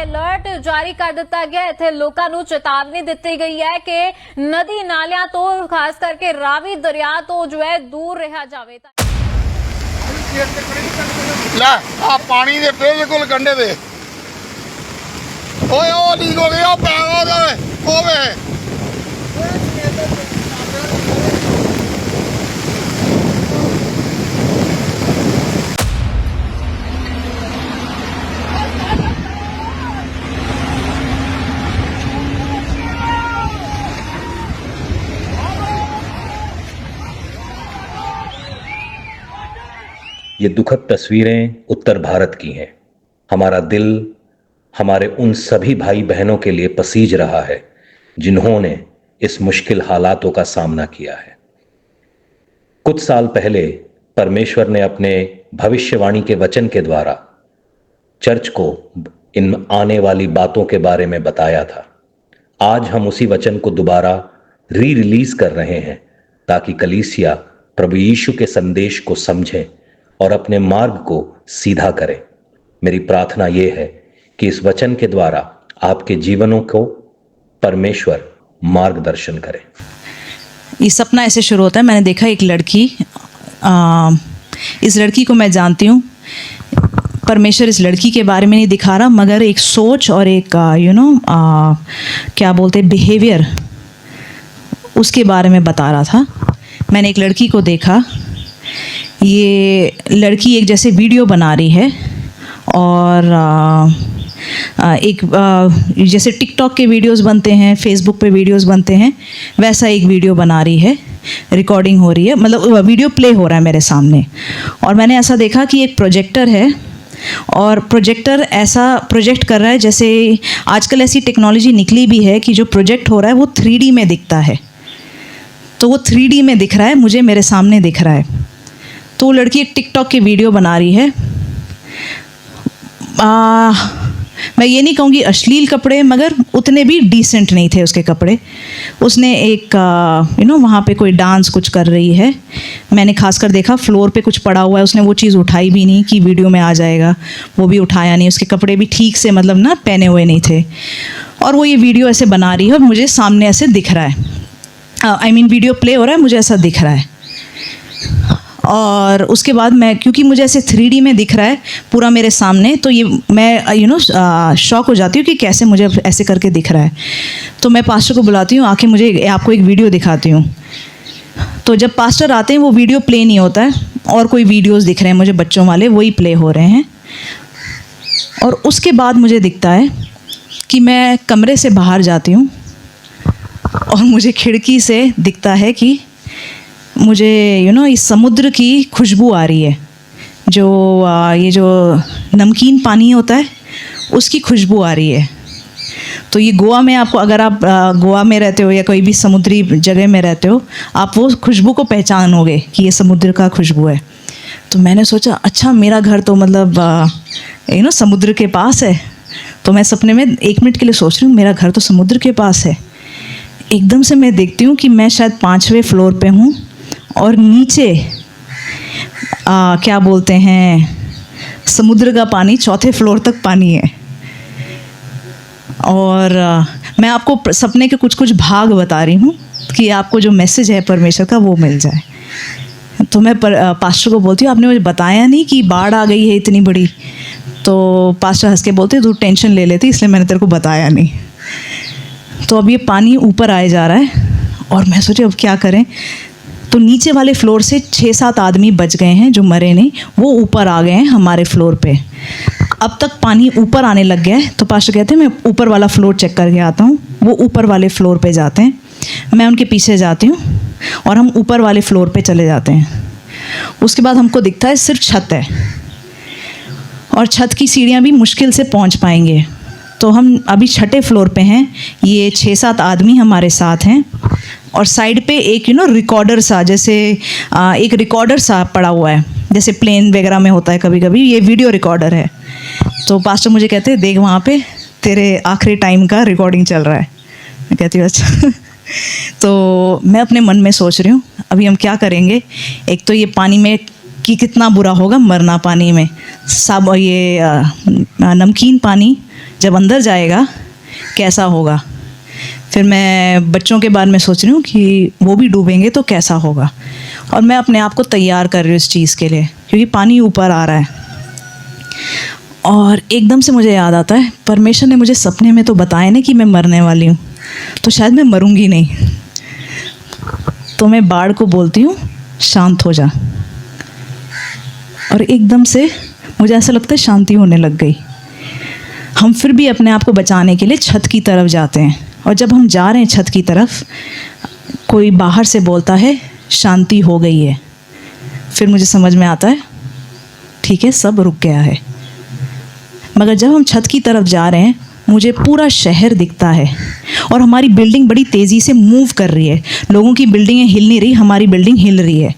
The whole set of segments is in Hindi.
अलर्ट जारी कर दिता गया। इत्थे लोकां नूं चेतावनी दित्ती गई है कि नदी नालियां तो खास करके रावी दरिया तो जो है दूर रहा जावे। ਲੈ ਆ ਪਾਣੀ ਦੇ ਬਿਲਕੁਲ ਕੰਢੇ ਤੇ ਓਏ ਉਹ ਲੀਕ ਹੋ ਗਿਆ ਪੈਗਾ ਉਹਦੇ ये दुखद तस्वीरें उत्तर भारत की हैं। हमारा दिल हमारे उन सभी भाई बहनों के लिए पसीज रहा है जिन्होंने इस मुश्किल हालातों का सामना किया है। कुछ साल पहले परमेश्वर ने अपने भविष्यवाणी के वचन के द्वारा चर्च को इन आने वाली बातों के बारे में बताया था। आज हम उसी वचन को दोबारा रिलीज कर रहे हैं ताकि कलीसिया प्रभु यीशु के संदेश को समझें और अपने मार्ग को सीधा करें। मेरी प्रार्थना यह है कि इस वचन के द्वारा आपके जीवनों को परमेश्वर मार्गदर्शन करे। ये सपना ऐसे शुरू होता है। मैंने देखा एक लड़की, इस लड़की को मैं जानती हूँ। परमेश्वर इस लड़की के बारे में नहीं दिखा रहा, मगर एक सोच और एक क्या बोलते बिहेवियर, उसके बारे में बता रहा था। मैंने एक लड़की को देखा। ये लड़की एक जैसे वीडियो बना रही है और जैसे टिकटॉक के वीडियोस बनते हैं, फेसबुक पे वीडियोस बनते हैं, वैसा एक वीडियो बना रही है। रिकॉर्डिंग हो रही है, मतलब वीडियो प्ले हो रहा है मेरे सामने। और मैंने ऐसा देखा कि एक प्रोजेक्टर है और प्रोजेक्टर ऐसा प्रोजेक्ट कर रहा है जैसे आजकल ऐसी टेक्नोलॉजी निकली भी है कि जो प्रोजेक्ट हो रहा है वो 3D में दिखता है। तो वो 3D में दिख रहा है, मुझे मेरे सामने दिख रहा है। तो वो लड़की एक टिकटॉक की वीडियो बना रही है। मैं ये नहीं कहूँगी अश्लील कपड़े, मगर उतने भी डिसेंट नहीं थे उसके कपड़े। उसने एक वहाँ पे कोई डांस कुछ कर रही है। मैंने खासकर देखा फ्लोर पे कुछ पड़ा हुआ है, उसने वो चीज़ उठाई भी नहीं कि वीडियो में आ जाएगा, वो भी उठाया नहीं। उसके कपड़े भी ठीक से मतलब ना पहने हुए नहीं थे। और वो ये वीडियो ऐसे बना रही है और मुझे सामने ऐसे दिख रहा है। वीडियो प्ले हो रहा है, मुझे ऐसा दिख रहा है। और उसके बाद मैं, क्योंकि मुझे ऐसे 3D में दिख रहा है पूरा मेरे सामने, तो ये मैं शॉक हो जाती हूँ कि कैसे मुझे ऐसे करके दिख रहा है। तो मैं पास्टर को बुलाती हूँ, आके मुझे आपको एक वीडियो दिखाती हूँ। तो जब पास्टर आते हैं वो वीडियो प्ले नहीं होता है और कोई वीडियोस दिख रहे हैं मुझे बच्चों वाले, वही प्ले हो रहे हैं। और उसके बाद मुझे दिखता है कि मैं कमरे से बाहर जाती हूँ और मुझे खिड़की से दिखता है कि मुझे इस समुद्र की खुशबू आ रही है। जो ये जो नमकीन पानी होता है उसकी खुशबू आ रही है। तो ये गोवा में आपको, अगर आप गोवा में रहते हो या कोई भी समुद्री जगह में रहते हो, आप वो खुशबू को पहचानोगे कि ये समुद्र का खुशबू है। तो मैंने सोचा अच्छा मेरा घर तो मतलब समुद्र के पास है। तो मैं सपने में 1 मिनट के लिए सोच रही हूँ मेरा घर तो समुद्र के पास है। एकदम से मैं देखती हूँ कि मैं शायद 5वें फ्लोर पे हूँ और नीचे क्या बोलते हैं समुद्र का पानी 4थे फ्लोर तक पानी है। और मैं आपको सपने के कुछ कुछ भाग बता रही हूँ कि आपको जो मैसेज है परमेश्वर का वो मिल जाए। तो मैं पास्टर को बोलती हूँ आपने मुझे बताया नहीं कि बाढ़ आ गई है इतनी बड़ी। तो पास्टर हंस के बोलते तू टेंशन ले लेती इसलिए मैंने तेरे को बताया नहीं। तो अब ये पानी ऊपर आए जा रहा है और मैं सोची अब क्या करें। तो नीचे वाले फ्लोर से 6-7 आदमी बच गए हैं जो मरे नहीं, वो ऊपर आ गए हैं हमारे फ्लोर पे। अब तक पानी ऊपर आने लग गया है। तो पास्टर कहते हैं मैं ऊपर वाला फ्लोर चेक करके आता हूँ। वो ऊपर वाले फ्लोर पे जाते हैं, मैं उनके पीछे जाती हूँ और हम ऊपर वाले फ्लोर पे चले जाते हैं। उसके बाद हमको दिखता है सिर्फ छत है और छत की सीढ़ियाँ भी मुश्किल से पहुँच पाएंगे। तो हम अभी 6ठे फ्लोर पे हैं। ये 6-7 आदमी हमारे साथ हैं और साइड पे एक रिकॉर्डर सा, जैसे एक रिकॉर्डर सा पड़ा हुआ है जैसे प्लेन वगैरह में होता है कभी कभी, ये वीडियो रिकॉर्डर है। तो पास्टर मुझे कहते हैं देख वहाँ पे तेरे आखिरी टाइम का रिकॉर्डिंग चल रहा है। मैं कहती हूँ अच्छा। तो मैं अपने मन में सोच रही हूँ अभी हम क्या करेंगे। एक तो ये पानी में कि कितना बुरा होगा मरना पानी में। सब ये नमकीन पानी जब अंदर जाएगा कैसा होगा। फिर मैं बच्चों के बारे में सोच रही हूँ कि वो भी डूबेंगे तो कैसा होगा, और मैं अपने आप को तैयार कर रही हूँ इस चीज़ के लिए, क्योंकि पानी ऊपर आ रहा है। और एकदम से मुझे याद आता है, परमेश्वर ने मुझे सपने में तो बताया ना कि मैं मरने वाली हूँ, तो शायद मैं मरूंगी नहीं। तो मैं बाढ़ को बोलती हूँ शांत हो जा, और एकदम से मुझे ऐसा लगता है शांति होने लग गई। हम फिर भी अपने आप को बचाने के लिए छत की तरफ जाते हैं, और जब हम जा रहे हैं छत की तरफ, कोई बाहर से बोलता है शांति हो गई है। फिर मुझे समझ में आता है ठीक है, सब रुक गया है। मगर जब हम छत की तरफ जा रहे हैं, मुझे पूरा शहर दिखता है, और हमारी बिल्डिंग बड़ी तेज़ी से मूव कर रही है। लोगों की बिल्डिंगें हिल नहीं रही, हमारी बिल्डिंग हिल रही है।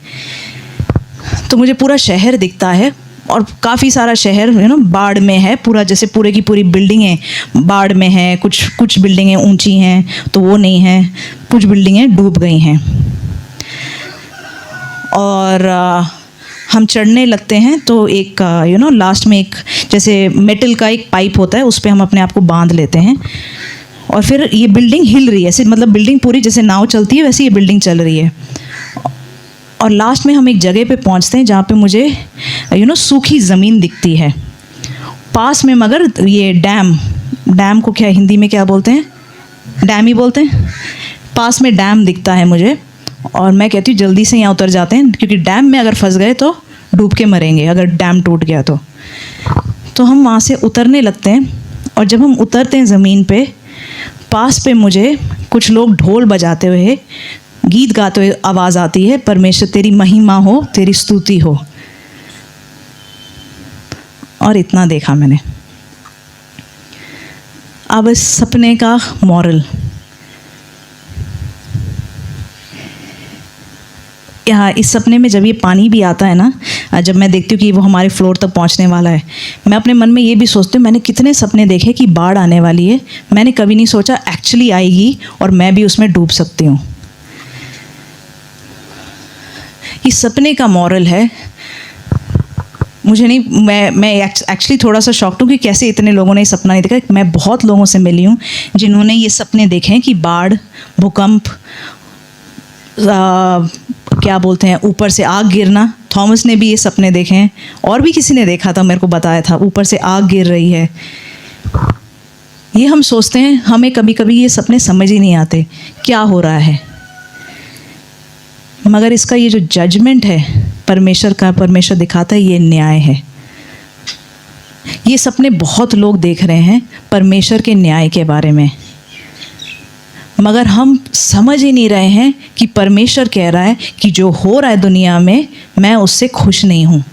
तो मुझे पूरा शहर दिखता है, और काफ़ी सारा शहर बाढ़ में है पूरा, जैसे पूरे की पूरी बिल्डिंगें बाढ़ में हैं। कुछ बिल्डिंगें ऊंची हैं तो वो नहीं हैं, कुछ बिल्डिंगें डूब गई हैं। और हम चढ़ने लगते हैं तो एक लास्ट में एक जैसे मेटल का एक पाइप होता है, उस पर हम अपने आप को बांध लेते हैं, और फिर ये बिल्डिंग हिल रही है ऐसे, मतलब बिल्डिंग पूरी जैसे नाव चलती है वैसे ये बिल्डिंग चल रही है। और लास्ट में हम एक जगह पे पहुंचते हैं जहाँ पे मुझे सूखी ज़मीन दिखती है पास में, मगर ये डैम को क्या हिंदी में क्या बोलते हैं, डैम ही बोलते हैं। पास में डैम दिखता है मुझे, और मैं कहती हूँ जल्दी से यहाँ उतर जाते हैं, क्योंकि डैम में अगर फंस गए तो डूब के मरेंगे अगर डैम टूट गया तो हम वहाँ से उतरने लगते हैं। और जब हम उतरते हैं ज़मीन पे, पास पे मुझे कुछ लोग ढोल बजाते हुए गीत गाते हुए आवाज़ आती है, परमेश्वर तेरी महिमा हो, तेरी स्तुति हो। और इतना देखा मैंने। अब इस सपने का मॉरल, यहाँ इस सपने में जब ये पानी भी आता है ना, जब मैं देखती हूँ कि वो हमारे फ्लोर तक पहुँचने वाला है, मैं अपने मन में ये भी सोचती हूँ मैंने कितने सपने देखे कि बाढ़ आने वाली है, मैंने कभी नहीं सोचा एक्चुअली आएगी और मैं भी उसमें डूब सकती हूँ। इस सपने का मॉरल है, मुझे नहीं, मैं एक्चुअली थोड़ा सा शॉक्ड हूँ कि कैसे इतने लोगों ने ये सपना नहीं देखा। मैं बहुत लोगों से मिली हूँ जिन्होंने ये सपने देखे हैं कि बाढ़, भूकंप, क्या बोलते हैं, ऊपर से आग गिरना। थॉमस ने भी ये सपने देखे हैं, और भी किसी ने देखा था, मेरे को बताया था, ऊपर से आग गिर रही है। ये हम सोचते हैं, हमें कभी कभी ये सपने समझ ही नहीं आते क्या हो रहा है, मगर इसका ये जो जजमेंट है परमेश्वर का, परमेश्वर दिखाता है ये न्याय है। ये सपने बहुत लोग देख रहे हैं परमेश्वर के न्याय के बारे में, मगर हम समझ ही नहीं रहे हैं कि परमेश्वर कह रहा है कि जो हो रहा है दुनिया में, मैं उससे खुश नहीं हूँ।